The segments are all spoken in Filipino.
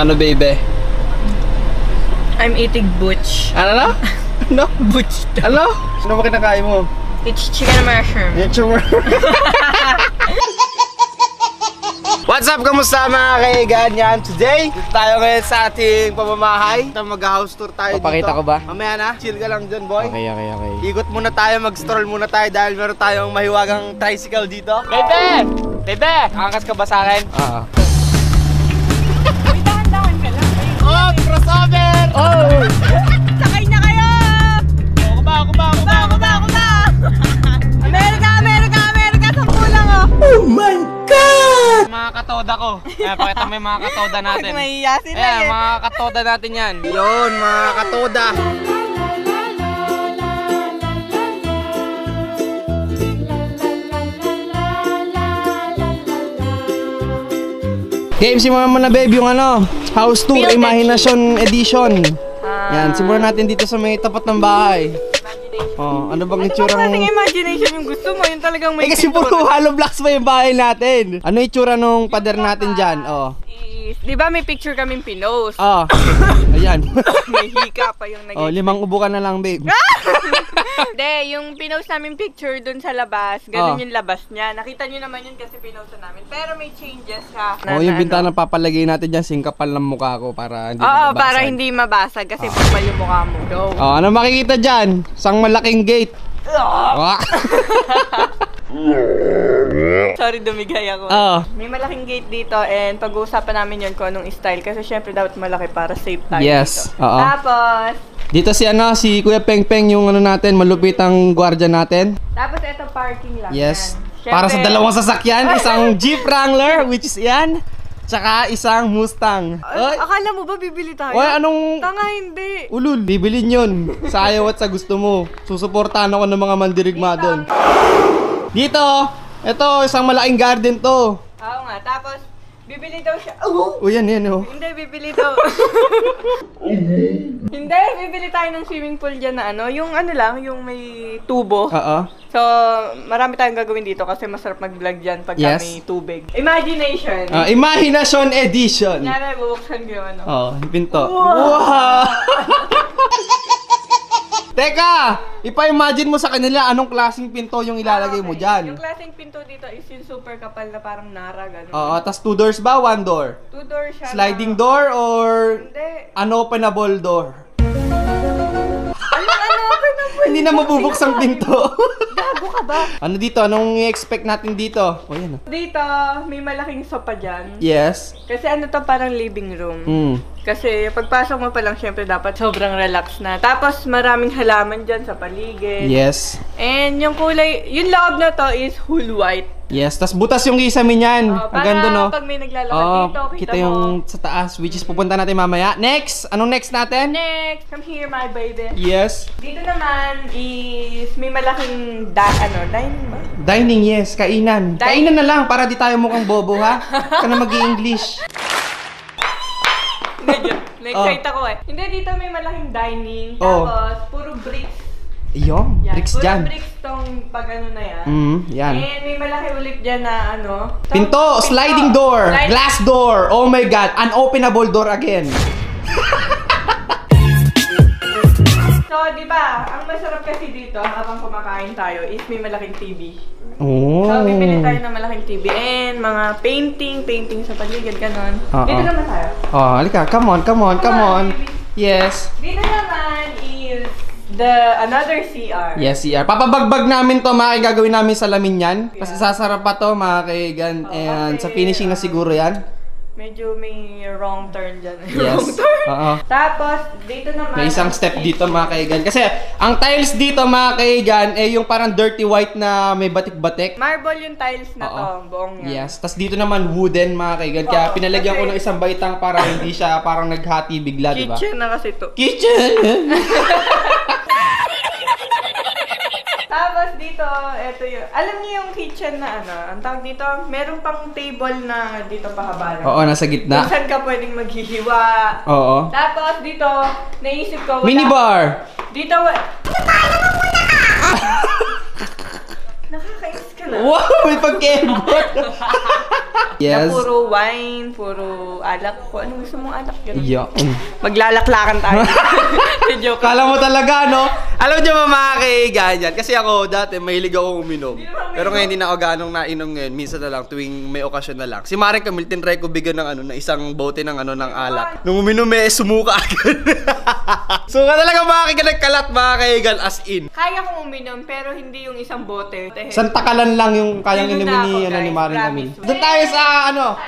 Ano, baby? I'm eating butch. Ano na? Ano? Butch. Ano? Ano ba kinakain mo? It's chicken mushroom. What's up? Kamusta mga kaigan? Yan, today dito tayo ngayon sa ating pamamahay. Mag-house tour tayo dito. Papakita ko ba? Mamaya na, chill ka lang dyan, boy. Okay. Ikot muna tayo, mag-stroll muna tayo dahil meron tayong mahiwagang tricycle dito. Bebe! Bebe! Angkas ka ba sa akin? Oo. Uy, dahan-dahan ka lang. Oh, crossover! Oh! Sakay na kayo! Ako ba? Amerika! Sampu lang oh! Oh my God! Mga katoda ko. Ayan, pakita mo yung mga katoda natin. Mahiya sila Ayan, eh. mga katoda natin yan. Yun, mga katoda. Game, simulan mo na babe yung ano, house tour, Build Imagination Edition. Yan, simulan natin dito sa may tapat ng bahay. Oh, ano bang itsura Ano ng... imagination yung gusto mo? Yung talagang may kasi puro hollow blocks pa yung bahay natin. Ano itsura nung pader natin dyan? Oh. Di ba may picture kaming pinost? Oh. Ayan. May hika pa yung Oh, 5 ubo ka na lang, babe. Hindi, yung pinost namin picture dun sa labas, ganun yung labas niya. Nakita nyo naman yun kasi pinost namin. Pero may changes ha. Oh, yung bintana papalagay natin dyan, singkapal ng mukha ko para hindi Oo, mabasag. para hindi mabasag kasi pagpal yung mukha mo. Go. Oh, ano makikita dyan? Isang malaking gate. Oh. Sorry, dumigay ako. Oh. May malaking gate dito and pag-uusapan namin yun kung anong style kasi syempre dapat malaki para safe tayo Yes. dito. Oo. Tapos, Dito si Kuya Peng Peng yung ano natin, malupit ang gwardiya natin. tapos ito parking lang. Yes. Yan. Para sa Syempre- dalawang sasakyan, isang Jeep Wrangler, which is yan, tsaka isang Mustang. Oy, Akala mo ba bibili tayo? oy, anong Tanga, hindi. ulul? Bibilin yun. Sa ayaw at sa gusto mo. Susuportahan ako ng mga mandirigma doon. Dito, ito, isang malaking garden to. Oo nga, tapos bibili daw siya. O yan, oh. Hindi, bibili daw. Hindi, bibili tayo ng swimming pool dyan na ano, yung ano lang, yung may tubo. Oo. So, marami tayong gagawin dito kasi masarap mag-vlog dyan pagka Yes. may tubig. Imagination. Imagination Edition. Kunyari, bubuksan ko yung ano. Oh, yung pinto. Wow! Teka! Ipa-imagine mo sa kanila anong klaseng pinto yung ilalagay mo dyan. Yung klaseng pinto dito is yung super kapal na parang nara, gano'n. Oo, tas 2 doors ba? 1 door? 2 door siya. Sliding door or Hindi. unopenable door? Ano ka na po? Hindi na mabubuksang pinto. Gago ka ba? Ano dito? Anong i-expect natin dito? O yan. Dito, may malaking sopa dyan. Yes. Kasi ano to, parang living room. Kasi pagpasok mo pa lang, syempre dapat sobrang relax na. Tapos maraming halaman dyan sa paligid. Yes. And yung kulay, yung loob na to is whole white. Yes. Tas butas yung kisame niyan. Ang ganda, no? Pag may naglalakad Oh, dito, kita mo. yung sa taas, which is pupunta natin mamaya. Next! Anong next natin? Next, come here my baby. Yes. Dito naman is may malaking dining ba? Dining, yes. Kainan. Kainan na lang para di tayo mukhang bobo, ha? Ka na mag-i-English. Na-excite ako eh. Hindi, dito may malaking dining. Oh. Tapos, puro bricks. Iyon, Yan, bricks puro dyan. bricks tong pag ano na yan. Yan. And may malaki ulit dyan na ano. Pinto, sliding door, glass door. Oh my God, unopenable door again. So, di ba, ang masarap kasi dito habang kumakain tayo is may malaking TV. Oh. So, bibili tayo ng malaking TV and mga painting sa paligid, ganon. Dito naman tayo. Oh, halika. Come on. baby. Yes. Dito naman is another CR. Yes, CR. Papabagbag namin to, mga gagawin namin salamin yan. Kasi sasarap pa to, mga kaigan. And sa finishing na siguro yan. Medyo may wrong turn dyan. Yes. Wrong turn. Oo. Tapos, dito naman. May isang step dito, mga kaigan. Kasi ang tiles dito, mga kaigan, yung parang dirty white na may batik-batik. Marble yung tiles na to, buong yan. Yes. Tapos dito naman wooden, mga kaigan. Kaya pinalagyan ko ng isang baitang para hindi siya parang naghati bigla, di ba? Kitchen na kasi to. Kitchen! Tapos dito, eto yun. Alam niyo yung kitchen na ano, ang tawag dito, meron pang table na dito pahaba lang. Oo, nasa gitna. Kung saan ka pwedeng maghihiwa. Oo. Tapos dito, naisip ko, Minibar! Dito, nakakainis ka na. Wow! May pagkembot! Yes. Na puro wine, puro alak. Kung ano gusto mong alak, gano'n. Yeah. Maglalaklakan tayo. Joke. Kala mo talaga, no? Alam niyo ba mga kaiganyan? Kasi ako dati mahilig ako uminom. Pero ngayon hindi na ako ganong nainom ngayon. Minsan na lang tuwing may okasyon na lang. Si Maren Camille tinry ko bigyan ng ng isang bote ng ng alak. Nung uminom sumuka agad. So talaga mga kaigan nagkalat mga kaigan as in. Kaya kong uminom, pero hindi yung isang bote. Santakalan lang yung kayang Yun inumin na ni, ako, ni guys. Maren Promise. Camille. Doon tayo sa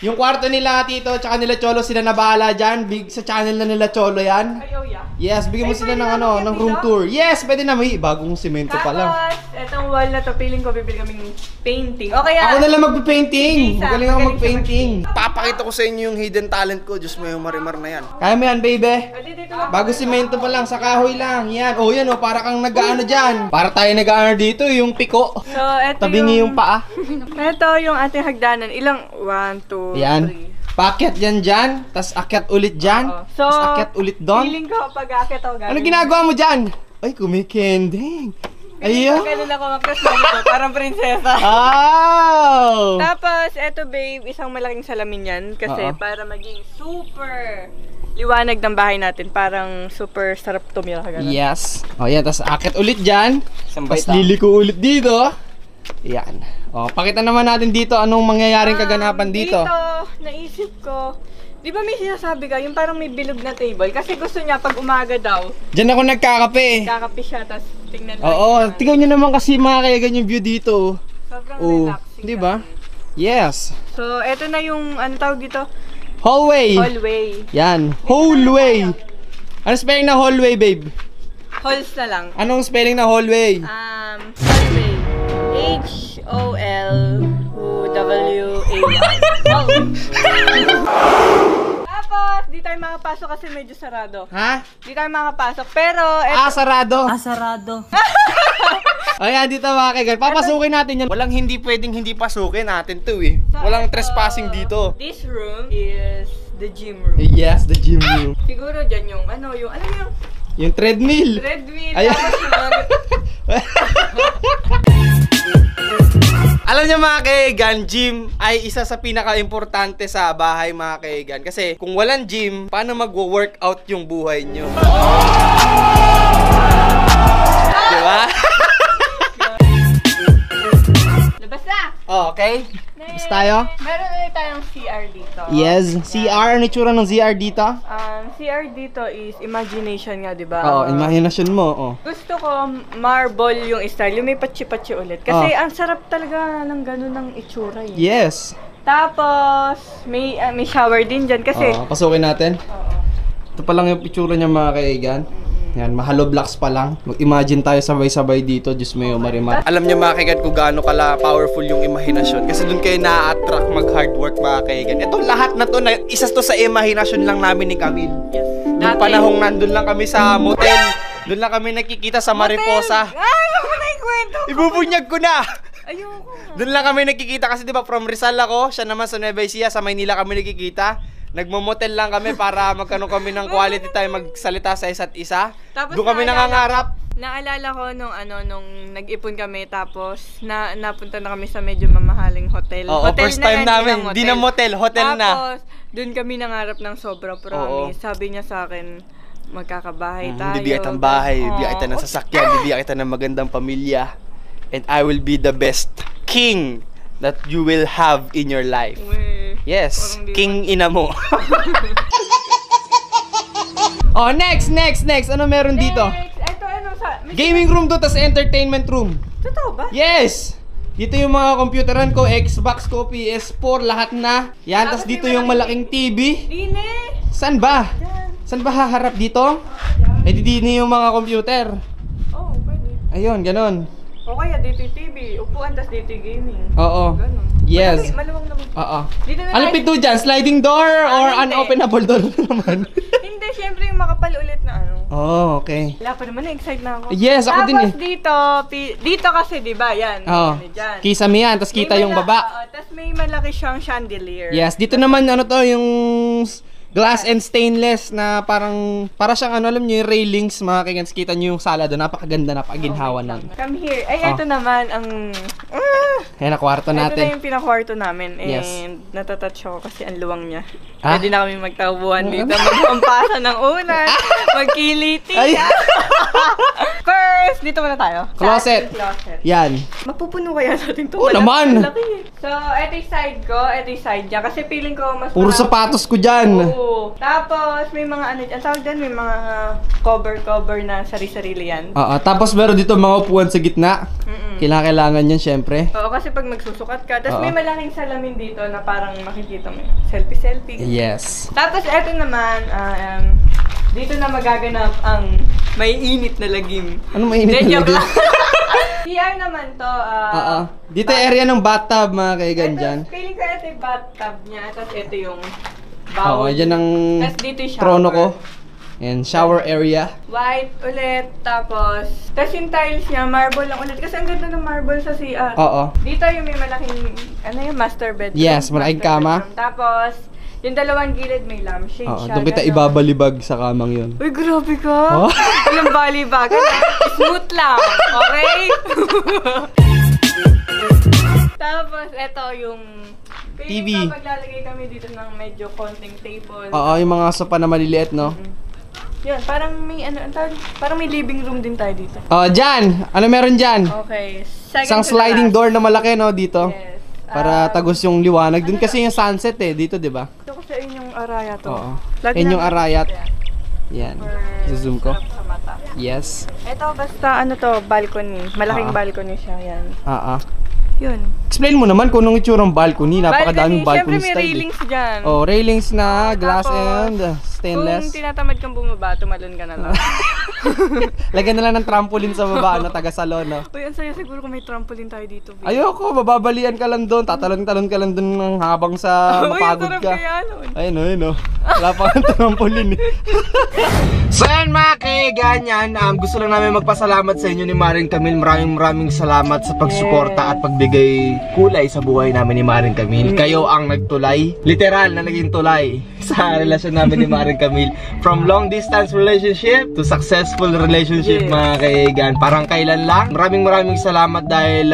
yung kwarto nila Tito tsaka nila Cholo, sila na bahala dyan. Big sa channel na nila Cholo yan. Ay, oh yeah. Yes, bigyan mo Ay, sila pwede ng na ako ng dito? room tour. Yes, pwede na. May bagong simento pa lang. Tapos, etong wall na to, feeling ko bibili kaming painting. O kaya, Ako na lang magpe-painting. Isa, Magaling ako magaling mag-painting. Papakita ko sa inyo yung hidden talent ko. Diyos mo yung marimar na yan. Kaya mo yan, baby. pwede dito lang. Bago simento pa lang, sa kahoy lang. Yan. Oh, yan oh, para kang nag-ano dyan. Para tayo nag-ano dito, yung piko. So, eto Tabingi yung paa. Ito yung ating hagdanan. Ilang? 1, 2, Yan. 3. Paket yan dyan, tas akyat ulit dyan, Oo. So, tas akyat ulit doon. Feeling ko pag akit ako Ano ginagawa mo dyan? Ay, kumikending. Ayun. Ganun ako mag-crush dito, parang prinsesa. Oh! Tapos, eto babe, isang malaking salamin yan. Kasi Oo. para maging super liwanag ng bahay natin. Parang super sarap tumira ka ganun. Yes. O yan, tas akyat ulit dyan. Isang Tapos baita. liliko ulit dito. Yan. O, pakita naman natin dito anong mangyayaring kaganapan dito. Dito, naisip ko, di ba may sinasabi ka, yung parang may bilog na table? Kasi gusto niya pag umaga daw, Diyan ako nagkakape. kakape siya, tapos tingnan lang. Oo, tingnan nyo naman kasi mga kaigan yung view dito. Sobrang Oh, relaxing. di ba? kasi. Yes. So, eto na yung, ano tawag dito? Hallway. Hallway. Yan. Hallway. Ano spelling na hallway, babe? Halls na lang. Anong spelling na hallway? Hallway. H-O-L-W-A-Y. Tapos, di tayo makapasok kasi medyo sarado. Ha? Di tayo makapasok. Pero, Sarado. sarado. Ayan, dito mga kaigan. Papasukin natin yan. Walang hindi pwedeng hindi pasukin natin to eh. Walang trespassing dito. This room is the gym room. Yes, the gym room. Siguro dyan yung, ano, yung, alam mo yung Yung treadmill. treadmill. Ayan. Tapos yung mga, Alam niyo mga kaigan, gym ay isa sa pinaka-importante sa bahay mga kaigan. Kasi kung walang gym, paano magwo-workout yung buhay nyo? Diba? labas na! Okay. Basta tayo? Meron ulit tayong CR dito. Yes. CR. Ano itsura ng CR dito? CR dito is imagination nga, di ba? Oo, imagination mo. Oh. Gusto ko marble yung style, yung may patsi-patsi ulit. Kasi ang sarap talaga ng ganun ng itsura eh. Yes. Tapos, may shower din dyan kasi... Pasukin natin. Ito pa lang yung itsura niya mga kaigan. Yan, mahalo blocks pa lang. Mag-imagine tayo sabay-sabay dito, Diyos mo yung marimar. Alam niyo mga kaigan kung gaano kala powerful yung imahinasyon. Kasi doon kayo na-attract mag-hard work mga kaigan. Ito lahat na to, isa to sa imahinasyon lang namin ni Camille. Yes. Noong panahong nandun lang kami sa motel. Doon lang kami nakikita sa Mariposa. Ay, ako na yung kwento. Ibubunyag ko na! Ayoko. Doon lang kami nakikita kasi 'di ba from Rizal ako, siya naman sa Nueva Ecija, sa Maynila kami nakikita. Nagmo-motel lang kami para magkano kami ng quality time magsalita sa isa't isa. Tapos Doon kami nangangarap. Naalala ko nung nag-ipon kami tapos napunta na kami sa medyo mamahaling hotel. Oo, Hotel first na time lang, namin. lang Di na motel, hotel na. Tapos, doon kami nangarap ng sobra promise. Sabi niya sa akin, magkakabahay tayo. Bibigyan kita ng bahay, Oo. bibigyan kita ng sasakyan, bibigyan kita ng magandang pamilya. And I will be the best king that you will have in your life. Uy, Yes, parang di king ina mo. Oh, next. Ano meron dito? Next, ito may Gaming room to, tas entertainment room. Totoo ba? Yes! Dito yung mga computeran ko, Xbox ko, PS4, lahat na. Yan, tas Tapos dito may yung malaking TV. Dine! Saan ba? Saan ba haharap dito? Eh, di yung mga computer. Oh, pwede. Ayun, ganon. O kaya dito yung TV, upuan, tas dito yung gaming. Oo. Ganon. Yes. Maluwang naman. Oo. Dito na Ano tayo. pito dyan? Sliding door or hindi. unopenable door naman? Hindi, syempre yung makapal ulit na ano. Oh, okay. Wala pa naman, na-excite na ako. Yes, ako din eh. Tapos dito kasi, di ba, yan. Oo. Yan, dyan. Kisame yan, tas kita yung baba. Tapos may malaki siyang chandelier. Yes, dito naman ano to, Glass and stainless na para siyang ano, alam niyo yung railings, mga kigans, kita niyo yung sala doon, napakaganda, napakaginhawa nun. Come here. Ay, ito naman ang... Ayan na, kwarto Ito na natin. yung pinakwarto namin. Yes. And natatouch ako kasi ang luwang niya. Ah? Pwede na kami magtaubuhan dito. Magpampasa ng unan. Magkiliti. Ay! First, dito muna tayo. Closet. Sa ating closet. Yan. Mapupuno kaya natin ito. Oo naman. So, ito yung side ko. Ito yung side niya. Kasi feeling ko mas... Puro sapatos ko dyan. Oo. Tapos, may mga ano, ang tawag dyan, may mga cover na sari-sarili yan. Oo, tapos meron dito mga upuan sa gitna. Kailangan yan, syempre. Oo, kasi pag magsusukat ka. Tapos Oo. may malaking salamin dito na parang makikita mo. Selfie-selfie. Yes. Tapos eto naman, dito na magaganap ang may init na lagim. Ano mainit Then, na joke lagim? lang. CR naman to. Oo. Dito area ng bathtub, mga kaigan dyan. Ito, feeling ko ito yung bathtub niya. Tapos ito yung Oo, bowl. dyan ang Tapos dito yung shower. trono ko. And shower area. White ulit. Tapos yung tiles niya, marble lang ulit. Kasi ang ganda ng marble sa CR. Oo. Dito yung may malaking, ano yung master bedroom. Yes, malaking Master kama. bedroom. Tapos, yung dalawang gilid may lampshade Oo, siya. doon kita ganon. ibabalibag sa kamang yun. Uy, grabe ka. Oh? Walang balibagan. Smooth lang. Okay? Tapos, ito yung... TV. Feeling ko maglalagay kami dito ng medyo konting table. Oo, yung mga sopa na maliliit, no? Yun, parang may ano, parang may living room din tayo dito. Oh, dyan! Ano meron dyan? Okay. Isang sliding door na malaki, no, dito. Yes. Para tagos yung liwanag. Doon kasi yung sunset eh, dito, di ba? Ito ko sa inyong araya to. Oo. Lagi Yan yung namin arayat. ito yan. Yan. For Zoom ko. sarap sa mata. Yes. Ito, basta ano to, balcony. Malaking Ah. balcony siya, yan. Yun. Explain mo naman kung anong itsurang balcony. Napakadaming balcony Siyempre may style. railings dyan. Oh, railings na glass Tapos, and stainless. Kung tinatamad kang bumaba, tumalon ka na lang. Lagyan na lang ng trampoline sa baba, no, taga salon, no. Uy, ang saya siguro kung may trampoline tayo dito. babe. Ayoko, mababalian ka lang doon. Tatalon-talon ka lang doon habang sa Uy, ang mapagod sarap ka. kaya nun. Ayun, ayun, no. Wala pa kang trampoline, eh. So yan mga kaiganyan, gusto lang namin magpasalamat sa inyo ni Maring Camille. Maraming salamat sa pagsuporta at pagbigay kulay sa buhay namin ni Maring Camille. Kayo ang nagtulay, literal na naging tulay sa relasyon namin ni Maring Camille. From long distance relationship to successful relationship, mga kaigan. Parang kailan lang. Maraming salamat dahil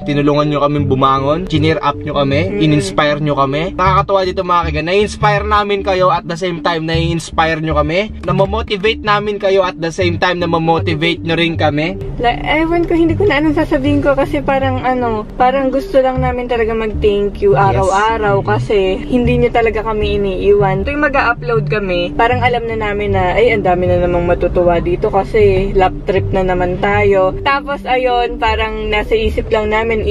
tinulungan nyo kami bumangon, cheer up nyo kami, in-inspire nyo kami. Nakakatuwa dito mga kaigan, na-inspire namin kayo at the same time na-inspire nyo kami, na-motivate namin kayo at the same time na ma-motivate nyo rin kami. Ewan ko, hindi ko na anong sasabihin ko kasi parang parang gusto lang namin talaga mag-thank you araw-araw kasi hindi nyo talaga kami iniiwan. Tuwing mag-upload kami, parang alam na namin na, ay, ang dami na namang matutuwa dito kasi lap trip na naman tayo. Tapos, ayun, parang nasa isip lang namin,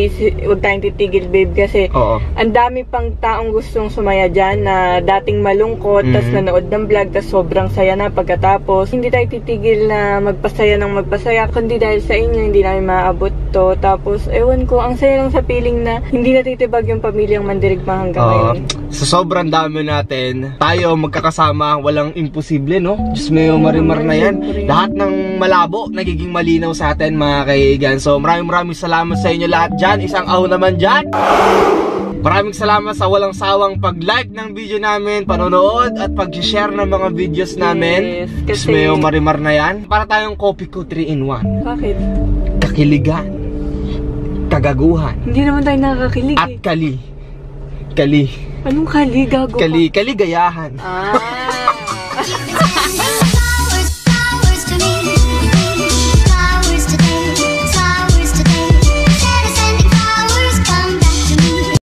huwag tayong titigil, babe, kasi ang dami pang taong gustong sumaya dyan na dating malungkot, tas nanood ng vlog, tas sobrang saya na pagkatapos. Hindi tayo titigil na magpasaya ng magpasaya, kundi dahil sa inyo, hindi namin maaabot to. Tapos, ewan ko, ang saya lang sa feeling na hindi natitibag yung pamilyang Mandirigma hanggang ngayon. Sa sobrang dami natin, tayo magkakasama, walang imposible, no? Diyos may marimar na yan. Lahat ng malabo, nagiging malinaw sa atin, mga kaigan. So, maraming salamat sa inyo lahat dyan. Isang aw naman dyan. Maraming salamat sa walang sawang pag-like ng video namin, panonood at pag-share ng mga videos namin. Yes, Diyos kasi... may marimar na yan. Para tayong Coffee Co 3-in-1. Bakit? Kakiligan, kagaguhan, Hindi naman tayo nakakakilig at kali. Anong kali? Gago ka? Kaligayahan. Ah.